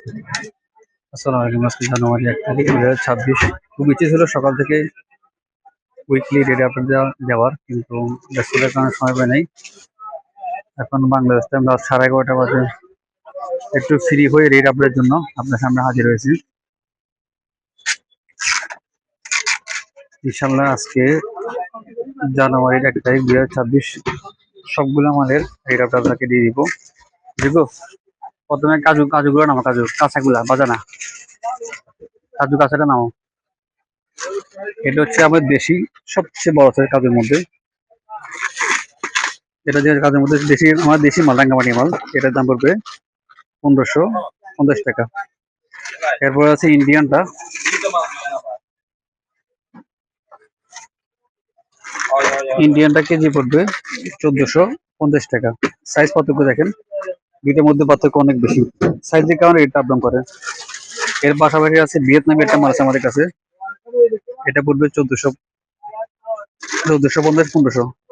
আসসালামু আলাইকুম। আজকে জানুয়ারি 1 তারিখ 2026। খুব ইচ্ছে ছিল সকাল থেকে উইকলি রেডি আপডেট দেওয়ার, কিন্তু ব্যস্ততার কারণে সময় পাই নাই। এখন বাংলাদেশ টাইম রাত 11:30 বাজে। একটু ফ্রি হয়ে রেড আপডেটের জন্য আপনার সামনে হাজির হয়েছি। ইনশাল্লাহ আজকে জানুয়ারির 1 তারিখ 2026 সবগুলো আমাদের রেড আপডেট আপনাকে দিয়ে দিব। দেখো, প্রথমে কাজুগুলো নামো, কাঁচাগুলা বাজানা, কাঁচাটা নামো। এটা হচ্ছে আমাদের দেশি সবচেয়ে বড় সাইজ কাজের মধ্যে। এটা যে কাজের মধ্যে দেশি, আমার দেশি মাল, রাঙ্গামাটি মাল। এটার দাম পড়বে 1550 টাকা। এরপর আছে ইন্ডিয়ানটা, কেজি পড়বে 1450 টাকা। সাইজ পার্থক্য দেখেন, দুইটার মধ্যে পার্থক্য অনেক বেশি। সাইজের কারণে রেটটা আপ ডাউন করে। এর পাশাপাশি আছে ভিয়েতনামি একটা মাল আছে আমাদের কাছে। এটা পড়বে 1450,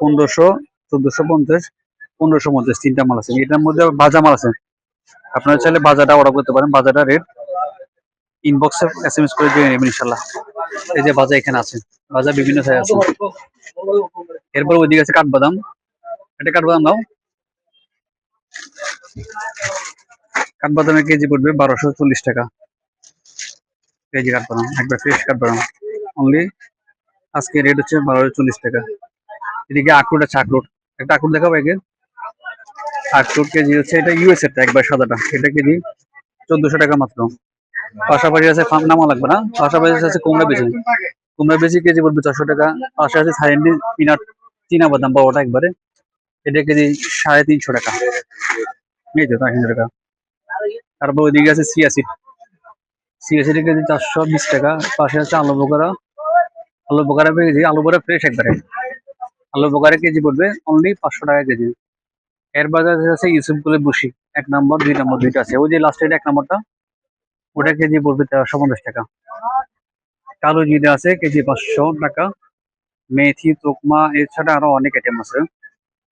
1500, 1450, 1550, তিনটা মাল আছে। এটার মধ্যে ভাজা মাল আছে। আপনারা চাইলে বাজারটা অর্ডার করতে পারেন। বাজারটা রেট ইনবক্সে SMS করে দিয়ে নেবেন ইনশাল্লাহ। এই যে বাজার এখানে আছে, বাজার বিভিন্ন সাইজ আছে। এরপর ওইদিকে আছে কাঠবাদাম। এটা কাঠবাদাম নাও। কাঠবাদামের কেজি পড়বে 1240 টাকা। কেজি কাঠবাদাম, একবার ফ্রেশ কাঠবাদাম অনলি আজকে রেট হচ্ছে 1240 টাকা। এদিকে আখরোট আছে, আখরোট একটা আখরোট দেখাবো আগে। আখরোট কেজি হচ্ছে, এটা ইউএস এর একবার সাদাটা, এটা কেজি 1400 টাকা মাত্র। পাশাপাশি আছে নামা লাগবে না, পাশাপাশি আছে কুমড়া বেশি। কুমড়া বেশি কেজি পড়বে 400 টাকা। পাশে আছে থাইল্যান্ডি পিনাট, চীনা বাদাম বড়টা একবারে, এটা কেজি 350 টাকা। এই তো 300 টাকা। তারপর ওইদিকে আছে সিয়াসিড, সিয়াসিডের কেজি 420 টাকা। পাশে আছে আলু বোকারা, আলু বোকারা কেজি, আলু বোকারা ফ্রেশ একবারে। আলু বোকারা কেজি পড়বে অনলি 500 টাকা কেজি। এর বাজারে আছে ইউসুফ গুলো বসি, 1 নম্বর 2 নম্বর দুইটা আছে। ওই যে লাস্টের 1 নম্বরটা, ওটা কেজি পড়বে 1350 টাকা। কালো জিরা আছে কেজি 500 টাকা। মেথি, তোকমা এছাড়া আরো অনেক আইটেম আছে।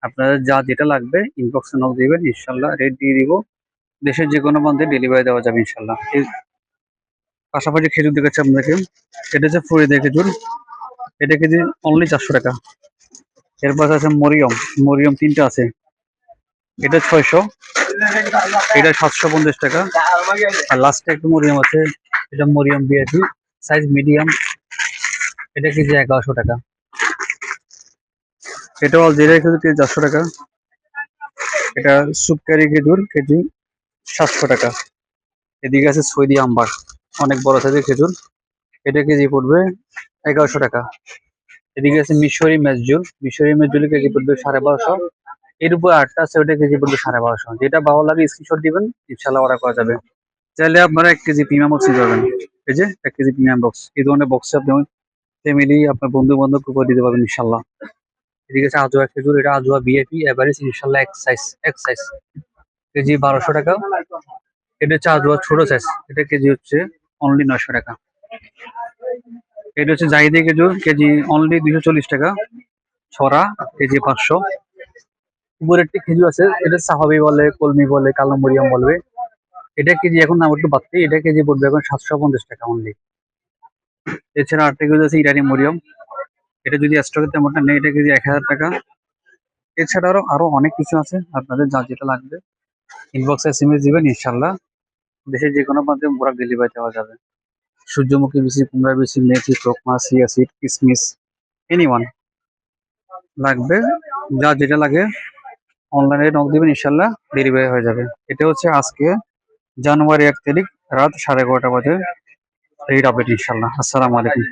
আপনাদের যা যেটা লাগবে ইনবক্সে নক দিবেন, ইনশাল্লাহ রেট দিয়ে দিব। দেশের যে কোনো প্রান্তে ডেলিভারি দেওয়া যাবে ইনশাল্লাহ। এর পাশাপাশি খেজুর দেখাচ্ছে আপনাকে। এটা হচ্ছে ফরিদা খেজুর, এটা কেজি অনলি 400 টাকা। এরপর আছে মরিয়ম, মরিয়ম তিনটা আছে। এটা 600, এটা 750 টাকা। আর লাস্টে একটা মরিয়ম আছে, এটা মরিয়ম বিআইপি সাইজ মিডিয়াম, এটা কেজি 1100 টাকা। এটা অলজিরা খেজুর কেজি 400 টাকা। এটা সুপকারি খেজুর কেজি 700 টাকা। এদিকে আছে সৌদি আম্বার, অনেক বড় সাইজের খেজুর, এটা কেজি পড়বে 1100 টাকা। এদিকে আছে মিশরি মেজজুল, মিশরি মেজজুল কেজি পড়বে 1250। এর উপর আটটা আছে, ওটা কেজি পড়বে 1250। যেটা ভালো লাগে স্ক্রিনশট দিবেন, ইনশাল্লাহ অর্ডার করা যাবে। চাইলে আপনারা 1 কেজি প্রিমিয়াম বক্স নিতে পারবেন। এই যে 1 কেজি প্রিমিয়াম বক্স, এই ধরনের বক্সে আপনি ফ্যামিলি, আপনার বন্ধু বান্ধব করে দিতে পারবেন ইনশাল্লাহ। এদিকে আছে আজোয়া খেজুর, এটা আজোয়া বিএপি এভারেজ ইনশাল্লাহ এক সাইজ কেজি 1200 টাকা। এটা হচ্ছে আজোয়া ছোট সাইজ, এটা কেজি হচ্ছে অনলি 900 টাকা। এটা হচ্ছে জাহিদি খেজুর, কেজি অনলি 240 টাকা। ছড়া কেজি 500। উপরে একটি খেজুর আছে, এটা সাহাবি বলে, কলমি বলে, কালো মরিয়ম বলবে। এটা কেজি এখন নাম একটু বাড়তি, এটা কেজি পড়বে এখন 750 টাকা অনলি। এছাড়া আরেকটা খেজুর আছে ইরানি মরিয়ম, এটা যদি স্টকে তেমনটা নেই, এটা কেজি 1000 টাকা। এছাড়া আরো অনেক কিছু আছে, আপনাদের যা যেটা লাগবে ইনবক্সে SMS দিবেন, ইনশাল্লাহ দেশের যে কোনো প্রান্তে প্রোডাক্ট ডেলিভারি দেওয়া যাবে। সূর্যমুখী বেশি, কুমড়া বেশি, মেথি, তোকমা, সিয়াসিড, কিসমিস, এনিওয়ান লাগবে, যা যেটা লাগে অনলাইনে নক দিবেন, ইনশাল্লাহ ডেলিভারি হয়ে যাবে। এটা হচ্ছে আজকে জানুয়ারি 1 তারিখ রাত 11:30 বাজে রেট আপডেট ইনশাল্লাহ। আসসালামু আলাইকুম।